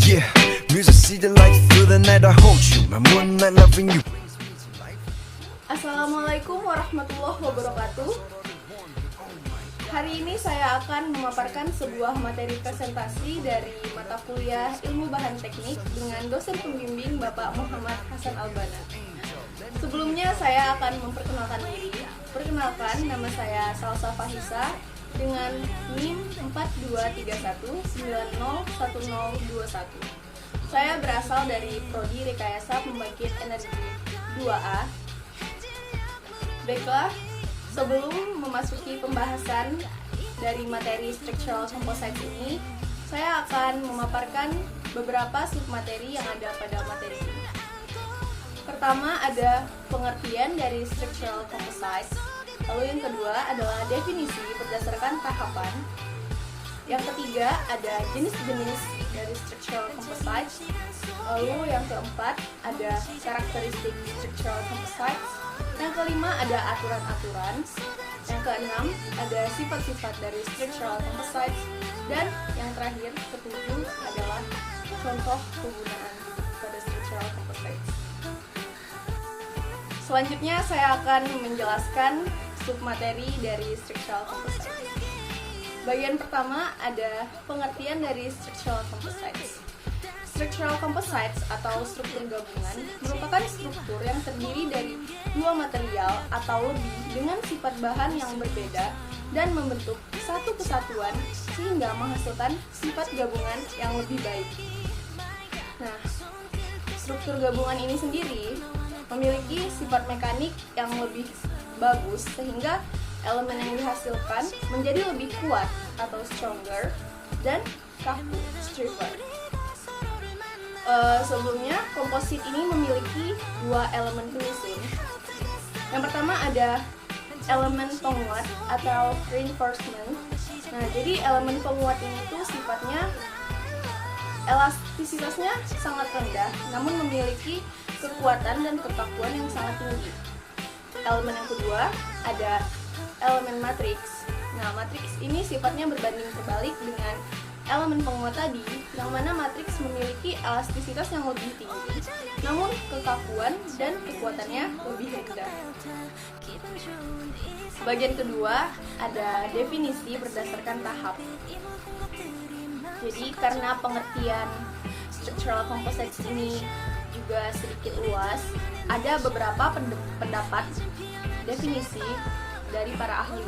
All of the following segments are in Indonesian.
Yeah, music see the light, through the night I hold you. My moonlight loving you. Assalamualaikum warahmatullahi wabarakatuh. Hari ini saya akan memaparkan sebuah materi presentasi dari mata kuliah Ilmu Bahan Teknik dengan dosen pembimbing Bapak Muhammad Hasan Albana. Sebelumnya saya akan memperkenalkan diri. Perkenalkan, nama saya Salsa Fahisa dengan NIM 4231901021. Saya berasal dari Prodi Rekayasa Pembangkit Energi 2A. Baiklah, sebelum memasuki pembahasan dari materi Structural Composites ini, saya akan memaparkan beberapa submateri yang ada pada materi ini. Pertama ada pengertian dari Structural Composites. Lalu yang kedua adalah definisi berdasarkan tahapan. Yang ketiga ada jenis-jenis dari Structural Composites. Lalu yang keempat ada karakteristik Structural Composites. Yang kelima ada aturan-aturan. Yang keenam ada sifat-sifat dari Structural Composites. Dan yang terakhir, ketujuh adalah contoh penggunaan pada Structural Composites. Selanjutnya saya akan menjelaskan submateri dari Structural Composites. Bagian pertama ada pengertian dari Structural Composites. Structural Composites atau struktur gabungan merupakan struktur yang terdiri dari dua material atau lebih dengan sifat bahan yang berbeda dan membentuk satu kesatuan sehingga menghasilkan sifat gabungan yang lebih baik. Nah, struktur gabungan ini sendiri memiliki sifat mekanik yang lebih bagus sehingga elemen yang dihasilkan menjadi lebih kuat atau stronger dan kaku, stiffer. Sebelumnya komposit ini memiliki dua elemen penyusun. Yang pertama ada elemen penguat atau reinforcement. Nah, jadi elemen penguat ini tuh sifatnya elastisitasnya sangat rendah, namun memiliki kekuatan dan kekakuan yang sangat tinggi. Elemen yang kedua ada elemen matriks. Nah, matriks ini sifatnya berbanding terbalik dengan elemen penguat tadi, yang mana matriks memiliki elastisitas yang lebih tinggi, namun kekakuan dan kekuatannya lebih rendah. Bagian kedua ada definisi berdasarkan tahap. Jadi karena pengertian Structural Composites ini juga sedikit luas, ada beberapa pendapat definisi dari para ahli.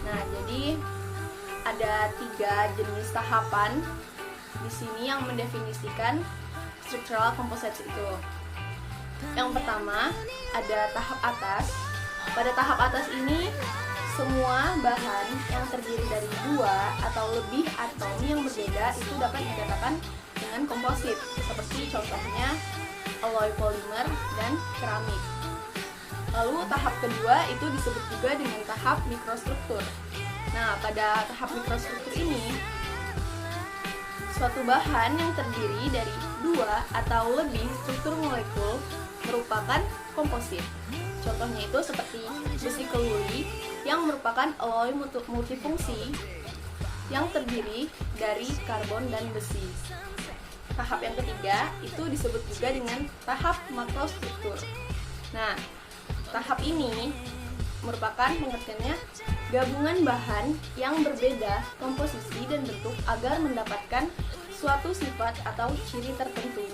Nah, jadi ada 3 jenis tahapan di sini yang mendefinisikan Structural Composites itu. Yang pertama ada tahap atas. Pada tahap atas ini semua bahan yang terdiri dari 2 atau lebih atom yang berbeda itu dapat dikatakan dengan komposit, seperti contohnya alloy polimer dan keramik. Lalu tahap kedua itu disebut juga dengan tahap mikrostruktur. Nah, pada tahap mikrostruktur ini suatu bahan yang terdiri dari 2 atau lebih struktur molekul merupakan komposit. Contohnya itu seperti besi keluli yang merupakan alloy multifungsi yang terdiri dari karbon dan besi. Tahap yang ketiga itu disebut juga dengan tahap makrostruktur. Nah, tahap ini merupakan pengertiannya gabungan bahan yang berbeda komposisi dan bentuk agar mendapatkan suatu sifat atau ciri tertentu.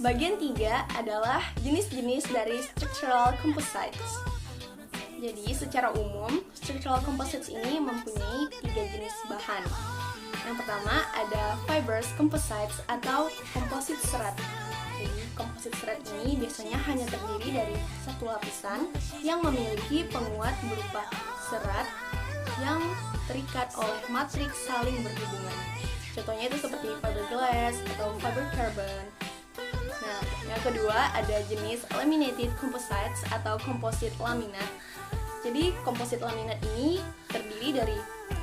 Bagian 3 adalah jenis-jenis dari Structural Composites. Jadi secara umum, Structural Composites ini mempunyai 3 jenis bahan. Yang pertama ada Fibrous Composites atau komposit serat. Jadi komposit serat ini biasanya hanya terdiri dari satu lapisan yang memiliki penguat berupa serat yang terikat oleh matriks saling berhubungan. Contohnya itu seperti fiberglass atau fiber carbon. Nah, yang kedua ada jenis Laminated Composites atau komposit laminat. Jadi komposit laminat ini terdiri dari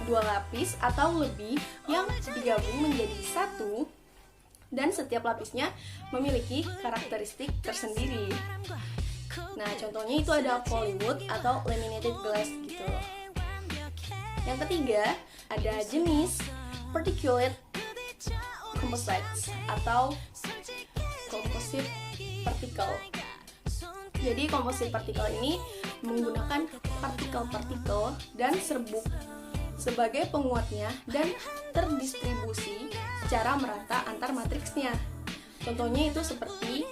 2 lapis atau lebih yang digabung menjadi satu, dan setiap lapisnya memiliki karakteristik tersendiri. Nah, contohnya itu ada polywood atau laminated glass gitu. Yang ketiga, ada jenis particulate composites atau composite particle. Jadi composite particle ini menggunakan partikel-partikel dan serbuk sebagai penguatnya dan terdistribusi secara merata antar matriksnya. Contohnya itu seperti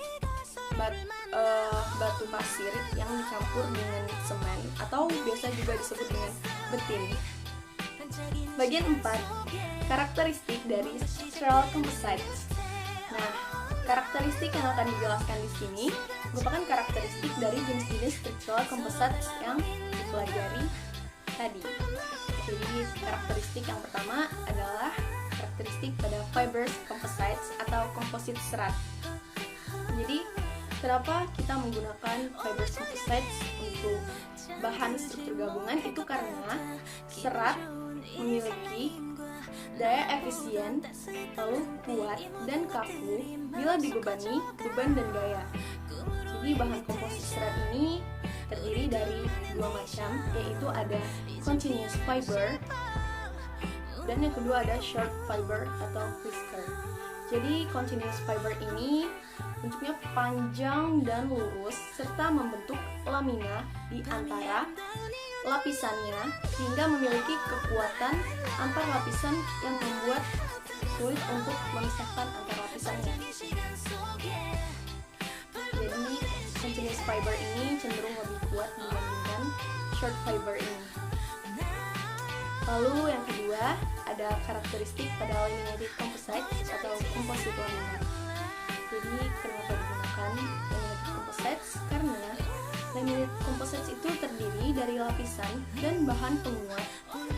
batu pasir yang dicampur dengan semen atau biasa juga disebut dengan betin. Bagian 4, karakteristik dari structural composites. Nah, karakteristik yang akan dijelaskan di sini merupakan karakteristik dari jenis-jenis structural composites yang dipelajari tadi. Jadi, karakteristik yang pertama adalah karakteristik pada fibrous composites atau komposit serat. Jadi, kenapa kita menggunakan fibrous composites untuk bahan struktur gabungan? Itu karena serat memiliki daya efisien, lalu kuat dan kaku bila dibebani beban dan gaya. Jadi bahan komposit serat ini terdiri dari dua macam, yaitu ada continuous fiber dan yang kedua ada short fiber atau whisker. Jadi continuous fiber ini bentuknya panjang dan lurus serta membentuk lamina di antara lapisannya hingga memiliki kekuatan antar lapisan yang membuat sulit untuk memisahkan antar lapisannya. Jadi continuous fiber ini cenderung lebih kuat dibandingkan short fiber ini. Lalu yang kedua ada karakteristik pada laminated composites atau komposit lamina. Jadi kenapa digunakan laminated composites? Karena laminated composites itu terdiri dari lapisan dan bahan penguat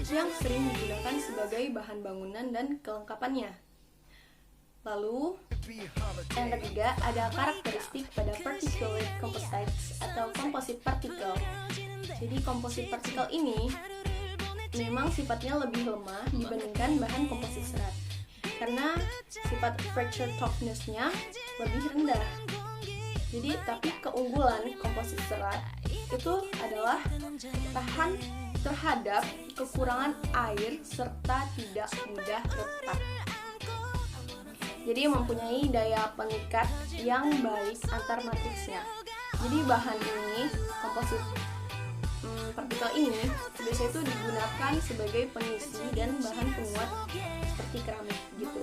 yang sering digunakan sebagai bahan bangunan dan kelengkapannya. Lalu yang ketiga ada karakteristik pada particulate composites atau komposit partikel. Jadi komposit partikel ini memang sifatnya lebih lemah dibandingkan bahan komposit serat karena sifat fracture toughness-nya lebih rendah. Jadi tapi keunggulan komposit serat itu adalah tahan terhadap kekurangan air serta tidak mudah retak. Jadi mempunyai daya pengikat yang baik antar matriksnya. Jadi bahan ini, komposit partikel ini biasanya itu digunakan sebagai pengisi dan bahan penguat seperti keramik gitu.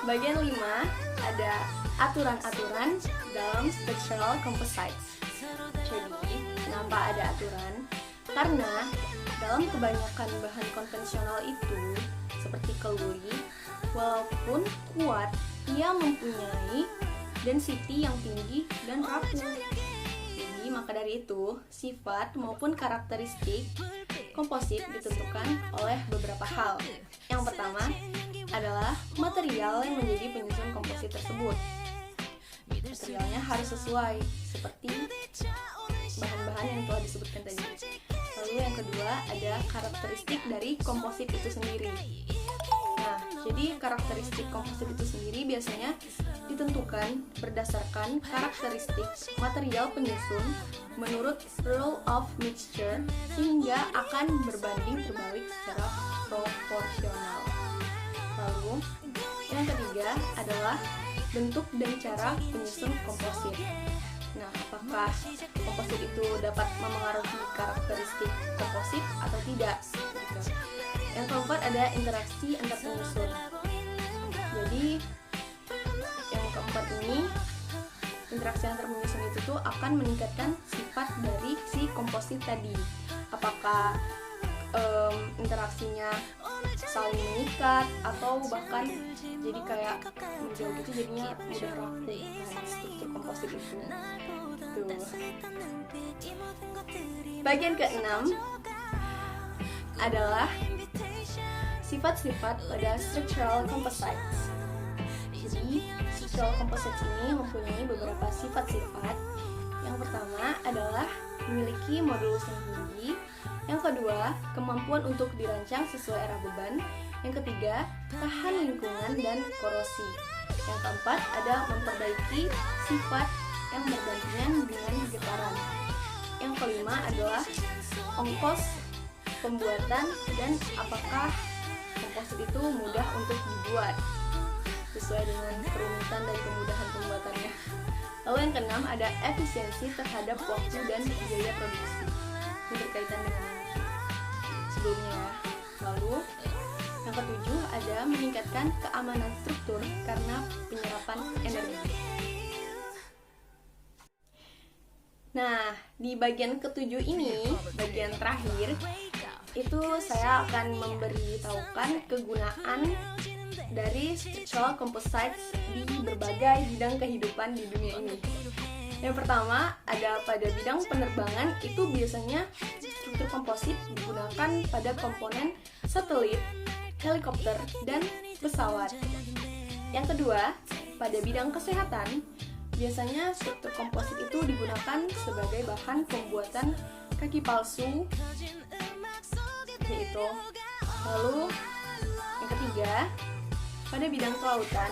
Bagian 5 ada aturan-aturan dalam structural composites. Jadi, kenapa ada aturan? Karena dalam kebanyakan bahan konvensional itu seperti keluli, walaupun kuat, ia mempunyai density yang tinggi dan rapuh. Jadi, maka dari itu, sifat maupun karakteristik komposit ditentukan oleh beberapa hal. Yang pertama adalah material yang menjadi penyusun komposit tersebut. Materialnya harus sesuai seperti bahan-bahan yang telah disebutkan tadi. Lalu yang kedua ada karakteristik dari komposit itu sendiri. Nah, jadi karakteristik komposit itu sendiri biasanya ditentukan berdasarkan karakteristik material penyusun menurut rule of mixture sehingga akan berbanding terbalik secara proporsional. Lalu, yang ketiga adalah bentuk dan cara penyusun komposit. Nah, apakah komposit itu dapat memengaruhi karakteristik komposit atau tidak? Gitu. Yang keempat ada interaksi antar penyusun. Jadi, yang keempat ini, interaksi antar penyusun itu tuh akan meningkatkan sifat dari si komposit tadi. Apakah interaksinya saling mengikat atau bahkan jadi kayak menjauh gitu, jadinya mudah rapuh struktur komposit itu. Tuh. Bagian ke-6 adalah sifat-sifat pada structural composites. Jadi, structural composites ini mempunyai beberapa sifat-sifat. Yang pertama adalah memiliki modulus yang tinggi. Yang kedua, kemampuan untuk dirancang sesuai arah beban. Yang ketiga, tahan lingkungan dan korosi. Yang keempat, ada memperbaiki sifat yang bergantian dengan getaran. Yang kelima adalah ongkos pembuatan dan apakah komposit itu itu mudah untuk dibuat sesuai dengan kerumitan dan kemudahan pembuatannya. Lalu yang keenam ada efisiensi terhadap waktu dan biaya produksi. Ini berkaitan dengan sebelumnya ya. Lalu yang ketujuh ada meningkatkan keamanan struktur karena penyerapan energi. Nah, di bagian ketujuh ini, bagian terakhir, itu saya akan memberitahukan kegunaan dari structural composites di berbagai bidang kehidupan di dunia ini. Yang pertama, ada pada bidang penerbangan, itu biasanya struktur komposit digunakan pada komponen satelit, helikopter, dan pesawat. Yang kedua, pada bidang kesehatan, biasanya struktur komposit itu digunakan sebagai bahan pembuatan kaki palsu, seperti itu. Lalu, yang ketiga, pada bidang kelautan,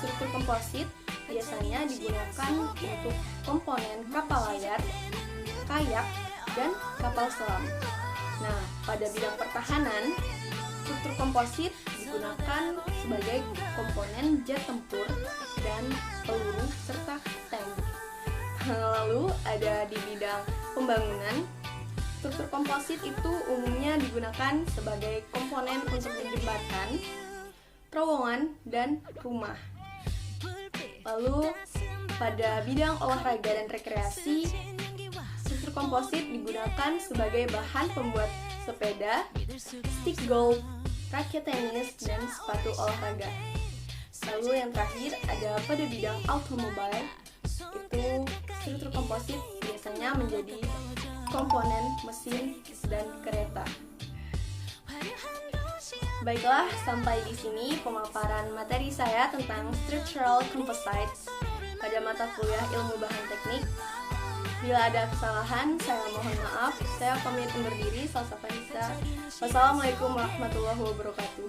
struktur komposit biasanya digunakan untuk komponen kapal layar, kayak, dan kapal selam. Nah, pada bidang pertahanan, struktur komposit digunakan sebagai komponen jet tempur dan peluru serta tank. Lalu ada di bidang pembangunan, struktur komposit itu umumnya digunakan sebagai komponen untuk jembatan, terowongan, dan rumah. Lalu pada bidang olahraga dan rekreasi, struktur komposit digunakan sebagai bahan pembuat sepeda, stick golf, raket tenis, dan sepatu olahraga. Lalu yang terakhir ada pada bidang automobil, itu struktur komposit biasanya menjadi komponen mesin dan kereta. Baiklah, sampai di sini pemaparan materi saya tentang structural composites pada mata kuliah ilmu bahan teknik. Bila ada kesalahan, saya mohon maaf. Saya pamit undur diri. Salsa Vanessa. Wassalamualaikum warahmatullahi wabarakatuh.